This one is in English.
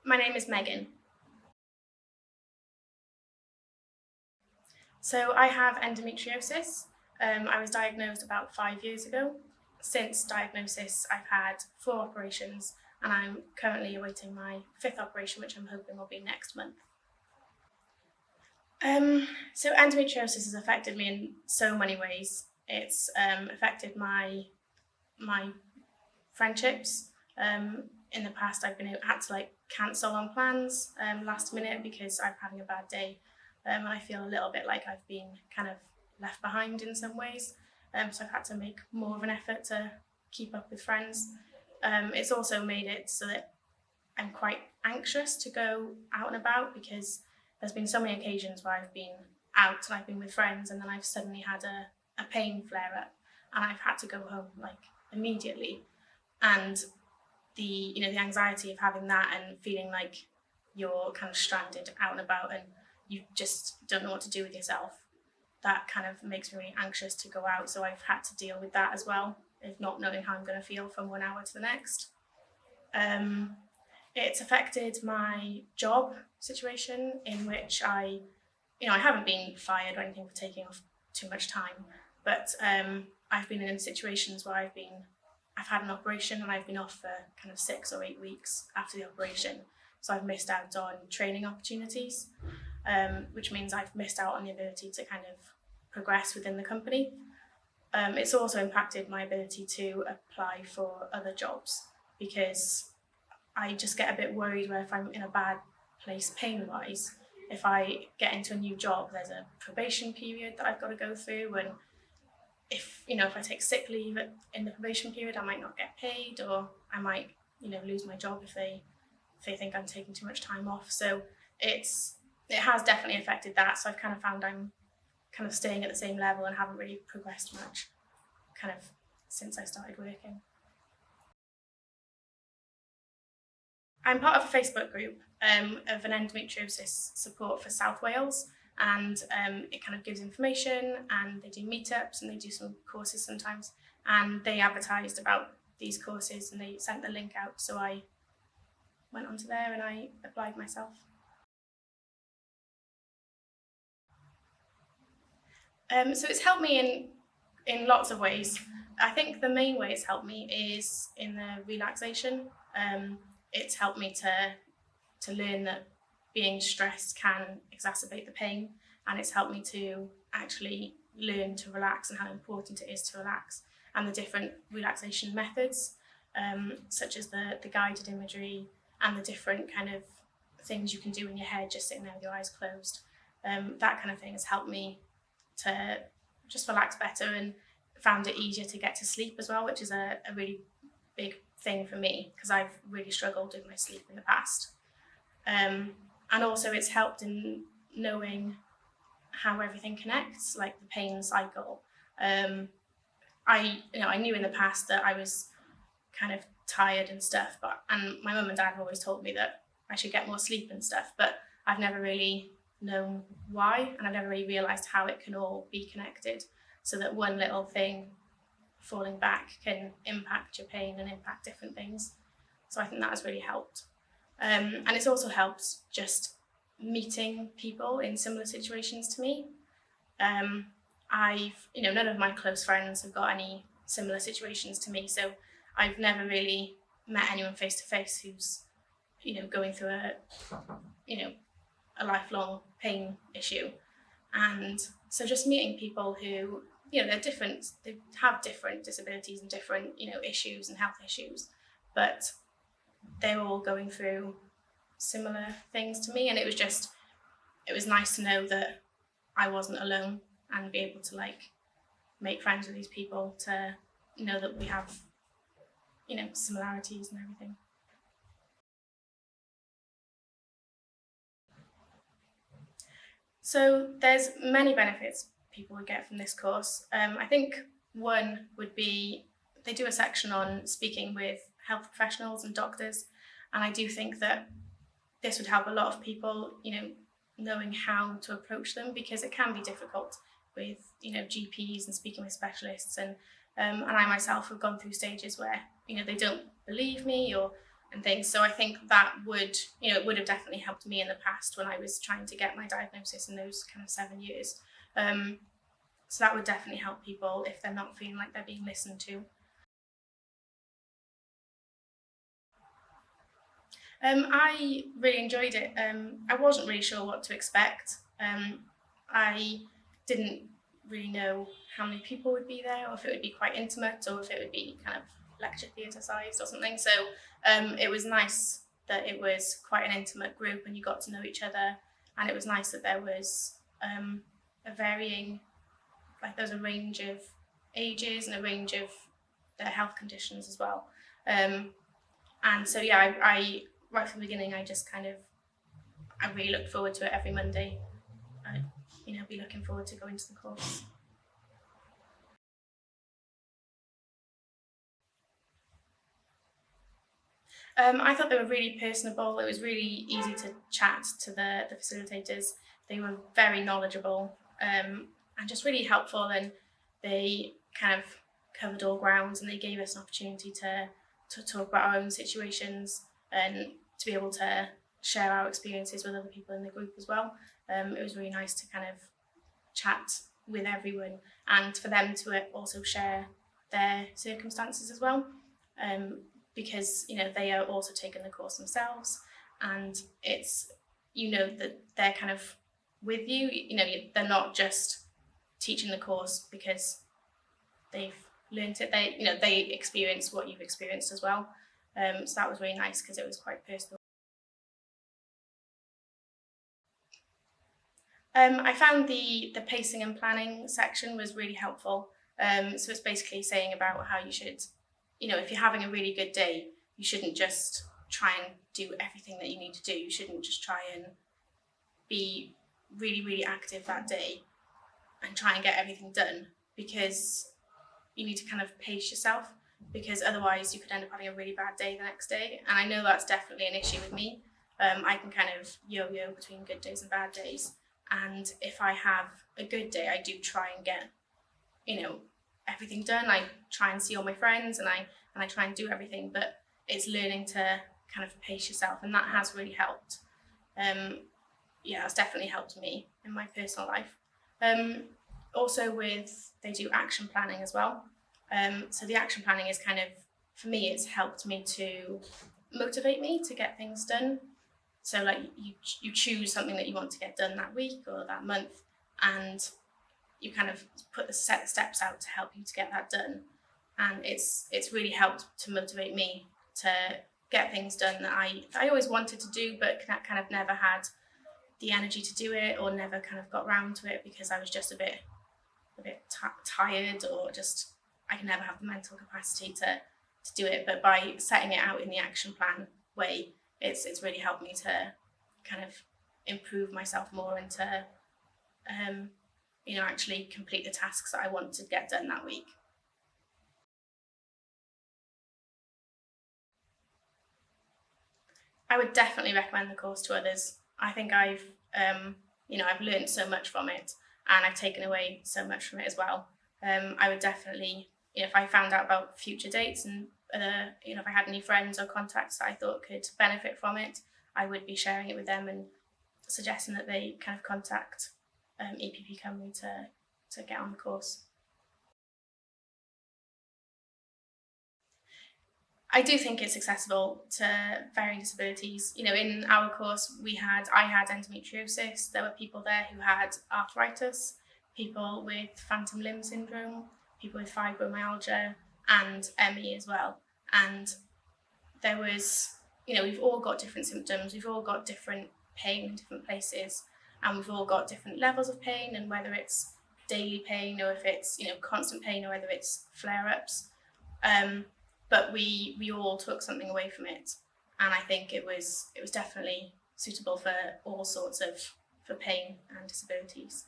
My name is Megan. So I have endometriosis. I was diagnosed about 5 years ago. Since diagnosis, I've had 4 operations and I'm currently awaiting my fifth operation, which I'm hoping will be next month. So endometriosis has affected me in so many ways. It's affected my friendships. In the past, I've had to cancel on plans last minute because I'm having a bad day, and I feel a little bit like I've been kind of left behind in some ways. So I've had to make more of an effort to keep up with friends. It's also made it so that I'm quite anxious to go out and about because there's been so many occasions where I've been out and I've been with friends and then I've suddenly had a pain flare up and I've had to go home immediately. And the anxiety of having that and feeling like you're kind of stranded out and about and you just don't know what to do with yourself, that kind of makes me really anxious to go out. So I've had to deal with that as well, of not knowing how I'm going to feel from 1 hour to the next. It's affected my job situation, in which I haven't been fired or anything for taking off too much time, but I've been in situations where I've had an operation and I've been off for kind of 6 or 8 weeks after the operation. So I've missed out on training opportunities, which means I've missed out on the ability to kind of progress within the company. It's also impacted my ability to apply for other jobs because I just get a bit worried where if I'm in a bad place pain-wise, if I get into a new job, there's a probation period that I've got to go through, and if I take sick leave in the probation period, I might not get paid, or I might lose my job if they think I'm taking too much time off. So it has definitely affected that. So I've kind of found I'm kind of staying at the same level and haven't really progressed much kind of since I started working. I'm part of a Facebook group of an endometriosis support for South Wales, and it kind of gives information, and they do meetups and they do some courses sometimes, and they advertised about these courses and they sent the link out, so I went onto there and I applied myself. So it's helped me in lots of ways. I think the main way it's helped me is in the relaxation. It's helped me to learn that being stressed can exacerbate the pain, and it's helped me to actually learn to relax and how important it is to relax, and the different relaxation methods, such as the guided imagery and the different kind of things you can do in your head just sitting there with your eyes closed. That kind of thing has helped me to just relax better, and found it easier to get to sleep as well, which is a really big thing for me because I've really struggled with my sleep in the past. And also it's helped in knowing how everything connects, like the pain cycle. I knew in the past that I was kind of tired and stuff, and my mum and dad have always told me that I should get more sleep and stuff, but I've never really known why, and I've never really realised how it can all be connected, so that one little thing falling back can impact your pain and impact different things. So I think that has really helped. And it's also helped just meeting people in similar situations to me. None of my close friends have got any similar situations to me, so I've never really met anyone face to face who's, going through a lifelong pain issue. And so just meeting people who, they're different, they have different disabilities and different, issues and health issues, but they're all going through similar things to me. And it was nice to know that I wasn't alone and be able to make friends with these people, to know that we have, similarities and everything. So there's many benefits people would get from this course. I think one would be they do a section on speaking with health professionals and doctors, and I do think that this would help a lot of people, knowing how to approach them, because it can be difficult with GPs and speaking with specialists, and I myself have gone through stages where they don't believe me, or and things. So I think that would, it would have definitely helped me in the past when I was trying to get my diagnosis in those kind of 7 years. So that would definitely help people if they're not feeling like they're being listened to. I really enjoyed it. I wasn't really sure what to expect. I didn't really know how many people would be there, or if it would be quite intimate, or if it would be kind of lecture theatre sized or something. So it was nice that it was quite an intimate group and you got to know each other. And it was nice that there was there was a range of ages and a range of their health conditions as well. And so, yeah, I right from the beginning, I really looked forward to it every Monday. I'd, be looking forward to going to the course. I thought they were really personable. It was really easy to chat to the facilitators. They were very knowledgeable, and just really helpful, and they kind of covered all grounds, and they gave us an opportunity to talk about our own situations and to be able to share our experiences with other people in the group as well. It was really nice to kind of chat with everyone and for them to also share their circumstances as well, because they are also taking the course themselves, and it's that they're kind of with you. They're not just teaching the course because they've learnt it. They experience what you've experienced as well. So that was really nice because it was quite personal. I found the pacing and planning section was really helpful. So it's basically saying about how you should, if you're having a really good day, you shouldn't just try and do everything that you need to do. You shouldn't just try and be really, really active that day and try and get everything done, because you need to kind of pace yourself, because otherwise you could end up having a really bad day the next day. And I know that's definitely an issue with me. I can kind of yo-yo between good days and bad days. And if I have a good day, I do try and get, everything done. I try and see all my friends, and I try and do everything, but it's learning to kind of pace yourself, and that has really helped. It's definitely helped me in my personal life. Also they do action planning as well. So the action planning is kind of, for me, it's helped me to motivate me to get things done. So like you choose something that you want to get done that week or that month, and you kind of set the steps out to help you to get that done. And it's really helped to motivate me to get things done that I always wanted to do, but kind of never had the energy to do it, or never kind of got round to it because I was just a bit tired, or just I can never have the mental capacity to do it. But by setting it out in the action plan way, it's really helped me to kind of improve myself more and to actually complete the tasks that I want to get done that week. I would definitely recommend the course to others. I think I've learned so much from it, and I've taken away so much from it as well. I would definitely, if I found out about future dates and if I had any friends or contacts that I thought could benefit from it, I would be sharing it with them and suggesting that they kind of contact EPP Cymru to get on the course. I do think it's accessible to varying disabilities. In our course, I had endometriosis. There were people there who had arthritis, people with phantom limb syndrome, people with fibromyalgia, and ME as well. And there was, we've all got different symptoms. We've all got different pain in different places, and we've all got different levels of pain, and whether it's daily pain or if it's, constant pain, or whether it's flare-ups. But we all took something away from it, and I think it was definitely suitable for all sorts of pain and disabilities.